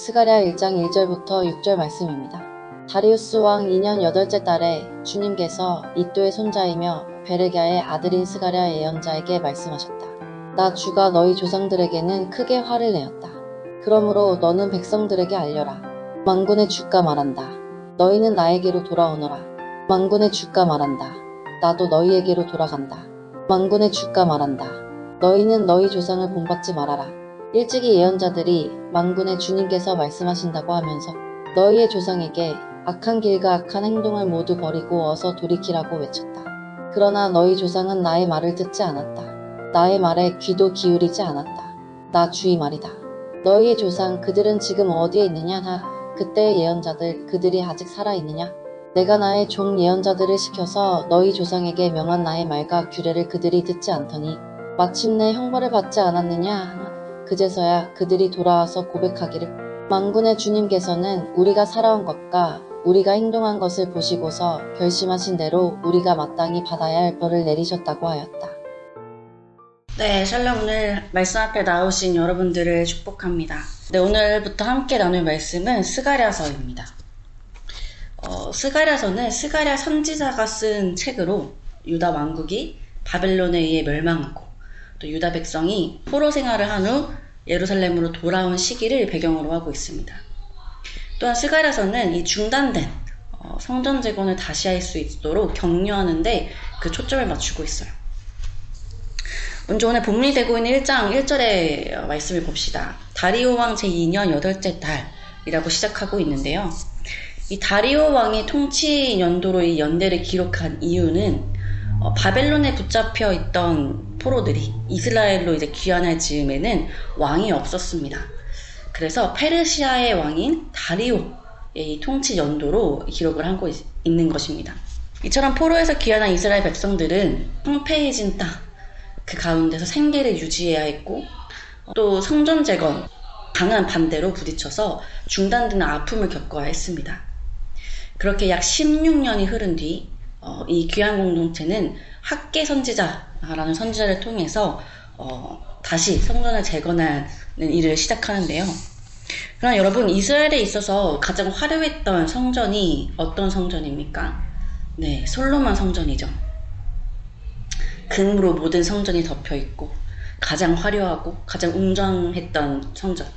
스가랴 1장 1절부터 6절 말씀입니다. 다리우스 왕 2년 8째 달에 주님께서 이또의 손자이며 베르갸의 아들인 스가랴 예언자에게 말씀하셨다. 나 주가 너희 조상들에게는 크게 화를 내었다. 그러므로 너는 백성들에게 알려라. 만군의 주가 말한다. 너희는 나에게로 돌아오너라. 만군의 주가 말한다. 나도 너희에게로 돌아간다. 만군의 주가 말한다. 너희는 너희 조상을 본받지 말아라. 일찍이 예언자들이 만군의 주님께서 말씀하신다고 하면서 너희의 조상에게 악한 길과 악한 행동을 모두 버리고 어서 돌이키라고 외쳤다. 그러나 너희 조상은 나의 말을 듣지 않았다. 나의 말에 귀도 기울이지 않았다. 나 주의 말이다. 너희의 조상 그들은 지금 어디에 있느냐? 그때의 예언자들 그들이 아직 살아있느냐? 내가 나의 종 예언자들을 시켜서 너희 조상에게 명한 나의 말과 규례를 그들이 듣지 않더니 마침내 형벌을 받지 않았느냐? 그제서야 그들이 돌아와서 고백하기를 만군의 주님께서는 우리가 살아온 것과 우리가 행동한 것을 보시고서 결심하신 대로 우리가 마땅히 받아야 할 벌을 내리셨다고 하였다. 네, 샬롬. 오늘 말씀 앞에 나오신 여러분들을 축복합니다. 네, 오늘부터 함께 나눌 말씀은 스가랴서입니다. 스가랴서는 스가랴 선지자가 쓴 책으로 유다 왕국이 바벨론에 의해 멸망하고 또 유다 백성이 포로 생활을 한 후 예루살렘으로 돌아온 시기를 배경으로 하고 있습니다. 또한 스가랴서는 이 중단된 성전 재건을 다시 할 수 있도록 격려하는데 그 초점을 맞추고 있어요. 먼저 오늘 본문이 되고 있는 1장 1절의 말씀을 봅시다. 다리오 왕 제2년 8째 달이라고 시작하고 있는데요. 이 다리오 왕의 통치 연도로 이 연대를 기록한 이유는 바벨론에 붙잡혀 있던 포로들이 이스라엘로 이제 귀환할 즈음에는 왕이 없었습니다. 그래서 페르시아의 왕인 다리오의 이 통치 연도로 기록을 하고 있는 것입니다. 이처럼 포로에서 귀환한 이스라엘 백성들은 황폐해진 땅, 그 가운데서 생계를 유지해야 했고 또 성전 재건, 강한 반대로 부딪혀서 중단되는 아픔을 겪어야 했습니다. 그렇게 약 16년이 흐른 뒤 이 귀한 공동체는 학계 선지자라는 선지자를 통해서 다시 성전을 재건하는 일을 시작하는데요. 그러나 여러분, 이스라엘에 있어서 가장 화려했던 성전이 어떤 성전입니까? 네, 솔로몬 성전이죠. 금으로 모든 성전이 덮여있고 가장 화려하고 가장 웅장했던 성전.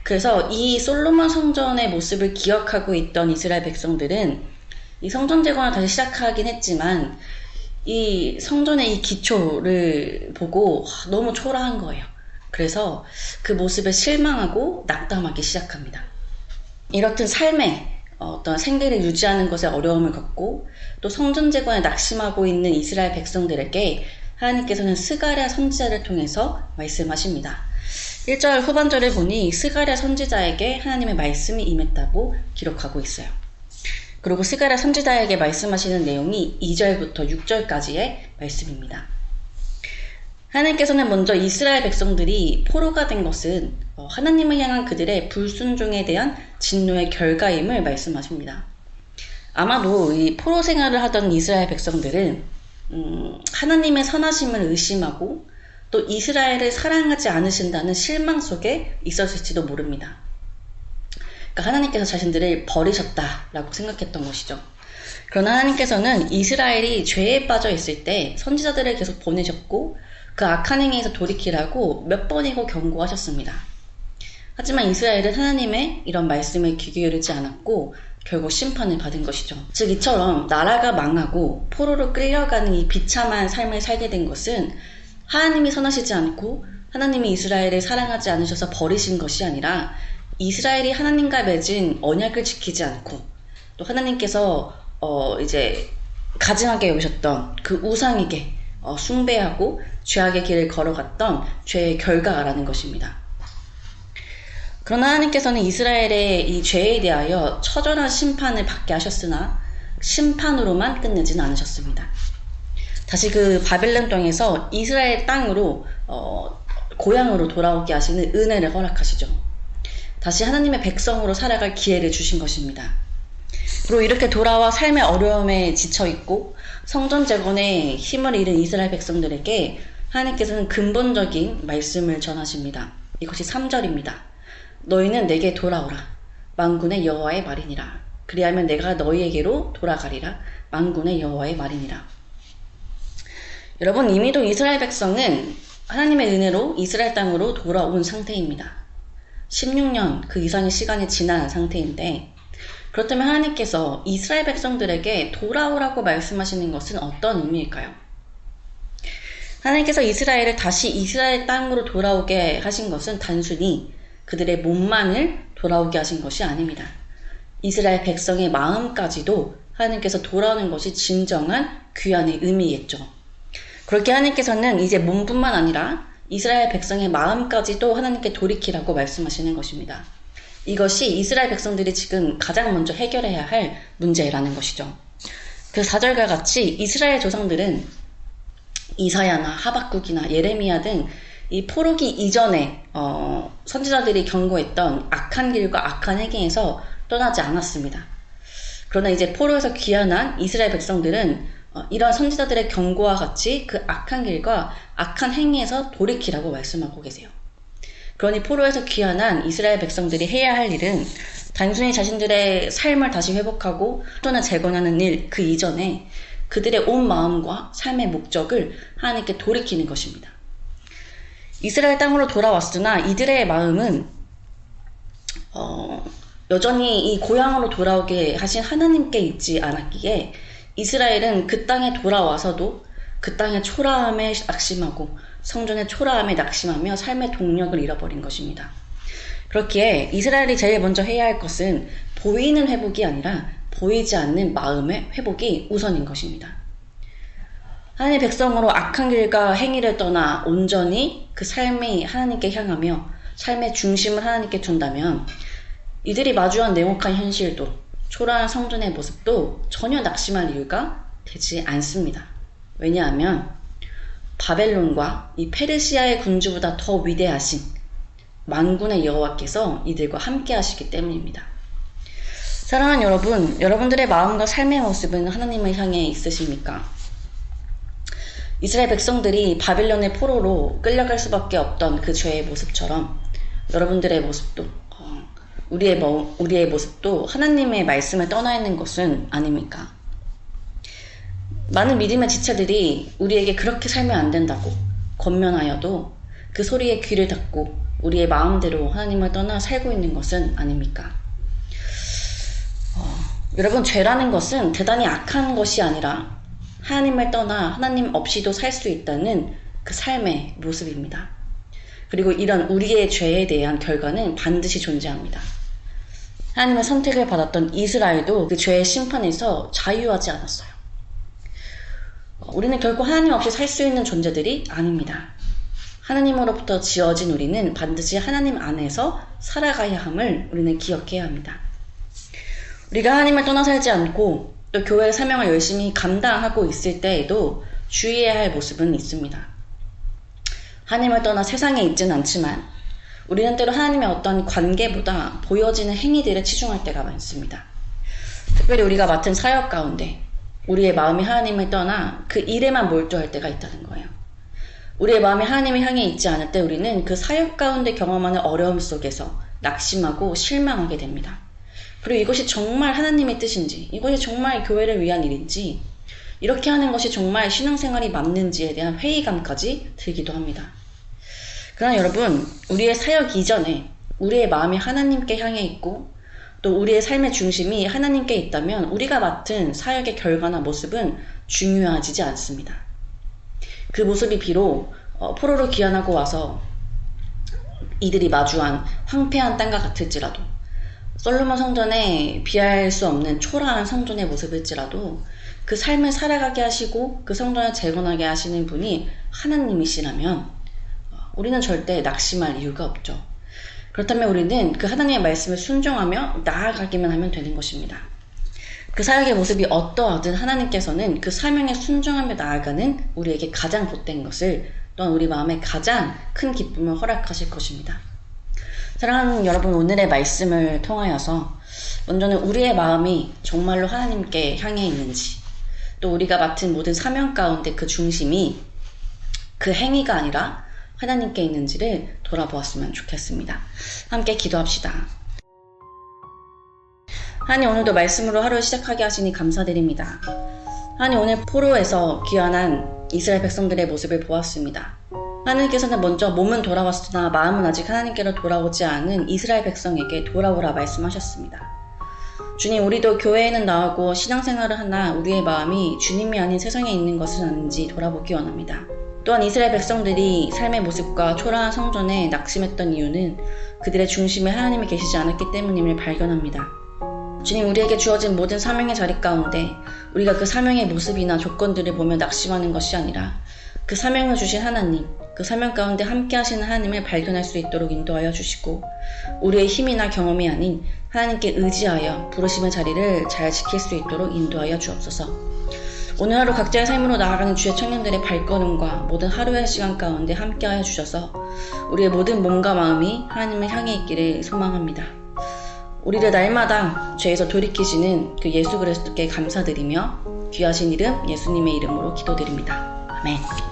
그래서 이 솔로몬 성전의 모습을 기억하고 있던 이스라엘 백성들은 이 성전 재건을 다시 시작하긴 했지만 이 성전의 이 기초를 보고 너무 초라한 거예요. 그래서 그 모습에 실망하고 낙담하기 시작합니다. 이렇듯 삶에 어떤 생계를 유지하는 것에 어려움을 겪고 또 성전 재건에 낙심하고 있는 이스라엘 백성들에게 하나님께서는 스가랴 선지자를 통해서 말씀하십니다. 1절 후반절을 보니 스가랴 선지자에게 하나님의 말씀이 임했다고 기록하고 있어요. 그리고 스가랴 선지자에게 말씀하시는 내용이 2절부터 6절까지의 말씀입니다. 하나님께서는 먼저 이스라엘 백성들이 포로가 된 것은 하나님을 향한 그들의 불순종에 대한 진노의 결과임을 말씀하십니다. 아마도 이 포로 생활을 하던 이스라엘 백성들은 하나님의 선하심을 의심하고 또 이스라엘을 사랑하지 않으신다는 실망 속에 있었을지도 모릅니다. 그러니까 하나님께서 자신들을 버리셨다라고 생각했던 것이죠. 그러나 하나님께서는 이스라엘이 죄에 빠져 있을 때 선지자들을 계속 보내셨고 그 악한 행위에서 돌이키라고 몇 번이고 경고하셨습니다. 하지만 이스라엘은 하나님의 이런 말씀에 귀 기울이지 않았고 결국 심판을 받은 것이죠. 즉 이처럼 나라가 망하고 포로로 끌려가는 이 비참한 삶을 살게 된 것은 하나님이 선하시지 않고 하나님이 이스라엘을 사랑하지 않으셔서 버리신 것이 아니라 이스라엘이 하나님과 맺은 언약을 지키지 않고 또 하나님께서 이제 가증하게 여기셨던 그 우상에게 숭배하고 죄악의 길을 걸어갔던 죄의 결과라는 것입니다. 그러나 하나님께서는 이스라엘의 이 죄에 대하여 처절한 심판을 받게 하셨으나 심판으로만 끝내지는 않으셨습니다. 다시 그 바벨론 땅에서 이스라엘 땅으로 고향으로 돌아오게 하시는 은혜를 허락하시죠. 다시 하나님의 백성으로 살아갈 기회를 주신 것입니다. 그리고 이렇게 돌아와 삶의 어려움에 지쳐있고 성전 재건에 힘을 잃은 이스라엘 백성들에게 하나님께서는 근본적인 말씀을 전하십니다. 이것이 3절입니다. 너희는 내게 돌아오라. 만군의 여호와의 말이니라. 그리하면 내가 너희에게로 돌아가리라. 만군의 여호와의 말이니라. 여러분, 이미도 이스라엘 백성은 하나님의 은혜로 이스라엘 땅으로 돌아온 상태입니다. 16년 그 이상의 시간이 지난 상태인데, 그렇다면 하나님께서 이스라엘 백성들에게 돌아오라고 말씀하시는 것은 어떤 의미일까요? 하나님께서 이스라엘을 다시 이스라엘 땅으로 돌아오게 하신 것은 단순히 그들의 몸만을 돌아오게 하신 것이 아닙니다. 이스라엘 백성의 마음까지도 하나님께서 돌아오는 것이 진정한 귀환의 의미겠죠. 그렇게 하나님께서는 이제 몸뿐만 아니라 이스라엘 백성의 마음까지도 하나님께 돌이키라고 말씀하시는 것입니다. 이것이 이스라엘 백성들이 지금 가장 먼저 해결해야 할 문제라는 것이죠. 그 4절과 같이 이스라엘 조상들은 이사야나 하박국이나 예레미야 등 이 포로기 이전에 선지자들이 경고했던 악한 길과 악한 행위에서 떠나지 않았습니다. 그러나 이제 포로에서 귀환한 이스라엘 백성들은 이러한 선지자들의 경고와 같이 그 악한 길과 악한 행위에서 돌이키라고 말씀하고 계세요. 그러니 포로에서 귀환한 이스라엘 백성들이 해야 할 일은 단순히 자신들의 삶을 다시 회복하고 또는 재건하는 일 그 이전에 그들의 온 마음과 삶의 목적을 하나님께 돌이키는 것입니다. 이스라엘 땅으로 돌아왔으나 이들의 마음은 여전히 이 고향으로 돌아오게 하신 하나님께 있지 않았기에 이스라엘은 그 땅에 돌아와서도 그 땅의 초라함에 낙심하고 성전의 초라함에 낙심하며 삶의 동력을 잃어버린 것입니다. 그렇기에 이스라엘이 제일 먼저 해야 할 것은 보이는 회복이 아니라 보이지 않는 마음의 회복이 우선인 것입니다. 하나님의 백성으로 악한 길과 행위를 떠나 온전히 그 삶이 하나님께 향하며 삶의 중심을 하나님께 둔다면 이들이 마주한 냉혹한 현실도 초라한 성전의 모습도 전혀 낙심할 이유가 되지 않습니다. 왜냐하면 바벨론과 이 페르시아의 군주보다 더 위대하신 만군의 여호와께서 이들과 함께 하시기 때문입니다. 사랑하는 여러분, 여러분들의 마음과 삶의 모습은 하나님을 향해 있으십니까? 이스라엘 백성들이 바벨론의 포로로 끌려갈 수밖에 없던 그 죄의 모습처럼 여러분들의 모습도 우리의 모습도 하나님의 말씀을 떠나 있는 것은 아닙니까? 많은 믿음의 지체들이 우리에게 그렇게 살면 안 된다고 권면하여도 그 소리에 귀를 닫고 우리의 마음대로 하나님을 떠나 살고 있는 것은 아닙니까? 여러분, 죄라는 것은 대단히 악한 것이 아니라 하나님을 떠나 하나님 없이도 살 수 있다는 그 삶의 모습입니다. 그리고 이런 우리의 죄에 대한 결과는 반드시 존재합니다. 하나님의 선택을 받았던 이스라엘도 그 죄의 심판에서 자유하지 않았어요. 우리는 결코 하나님 없이 살 수 있는 존재들이 아닙니다. 하나님으로부터 지어진 우리는 반드시 하나님 안에서 살아가야 함을 우리는 기억해야 합니다. 우리가 하나님을 떠나 살지 않고 또 교회의 사명을 열심히 감당하고 있을 때에도 주의해야 할 모습은 있습니다. 하나님을 떠나 세상에 있지는 않지만 우리는 때로 하나님의 어떤 관계보다 보여지는 행위들에 치중할 때가 많습니다. 특별히 우리가 맡은 사역 가운데 우리의 마음이 하나님을 떠나 그 일에만 몰두할 때가 있다는 거예요. 우리의 마음이 하나님을 향해 있지 않을 때 우리는 그 사역 가운데 경험하는 어려움 속에서 낙심하고 실망하게 됩니다. 그리고 이것이 정말 하나님의 뜻인지, 이것이 정말 교회를 위한 일인지, 이렇게 하는 것이 정말 신앙생활이 맞는지에 대한 회의감까지 들기도 합니다. 그러나 여러분, 우리의 사역 이전에 우리의 마음이 하나님께 향해 있고 또 우리의 삶의 중심이 하나님께 있다면 우리가 맡은 사역의 결과나 모습은 중요하지 않습니다. 그 모습이 비록 포로로 귀환하고 와서 이들이 마주한 황폐한 땅과 같을지라도, 솔로몬 성전에 비할 수 없는 초라한 성전의 모습일지라도 그 삶을 살아가게 하시고 그 성전을 재건하게 하시는 분이 하나님이시라면 우리는 절대 낙심할 이유가 없죠. 그렇다면 우리는 그 하나님의 말씀을 순종하며 나아가기만 하면 되는 것입니다. 그 사역의 모습이 어떠하든 하나님께서는 그 사명에 순종하며 나아가는 우리에게 가장 복된 것을, 또한 우리 마음에 가장 큰 기쁨을 허락하실 것입니다. 사랑하는 여러분, 오늘의 말씀을 통하여서 먼저는 우리의 마음이 정말로 하나님께 향해 있는지, 또 우리가 맡은 모든 사명 가운데 그 중심이 그 행위가 아니라 하나님께 있는지를 돌아보았으면 좋겠습니다. 함께 기도합시다. 하나님, 오늘도 말씀으로 하루를 시작하게 하시니 감사드립니다. 하나님, 오늘 포로에서 귀환한 이스라엘 백성들의 모습을 보았습니다. 하나님께서는 먼저 몸은 돌아왔으나 마음은 아직 하나님께로 돌아오지 않은 이스라엘 백성에게 돌아오라 말씀하셨습니다. 주님, 우리도 교회에는 나오고 신앙생활을 하나 우리의 마음이 주님이 아닌 세상에 있는 것은 아닌지 돌아보기 원합니다. 또한 이스라엘 백성들이 삶의 모습과 초라한 성전에 낙심했던 이유는 그들의 중심에 하나님이 계시지 않았기 때문임을 발견합니다. 주님, 우리에게 주어진 모든 사명의 자리 가운데 우리가 그 사명의 모습이나 조건들을 보며 낙심하는 것이 아니라 그 사명을 주신 하나님, 그 사명 가운데 함께 하시는 하나님을 발견할 수 있도록 인도하여 주시고 우리의 힘이나 경험이 아닌 하나님께 의지하여 부르심의 자리를 잘 지킬 수 있도록 인도하여 주옵소서. 오늘 하루 각자의 삶으로 나아가는 주의 청년들의 발걸음과 모든 하루의 시간 가운데 함께하여 주셔서 우리의 모든 몸과 마음이 하나님을 향해 있기를 소망합니다. 우리를 날마다 죄에서 돌이키시는 그 예수 그리스도께 감사드리며 귀하신 이름 예수님의 이름으로 기도드립니다. 아멘.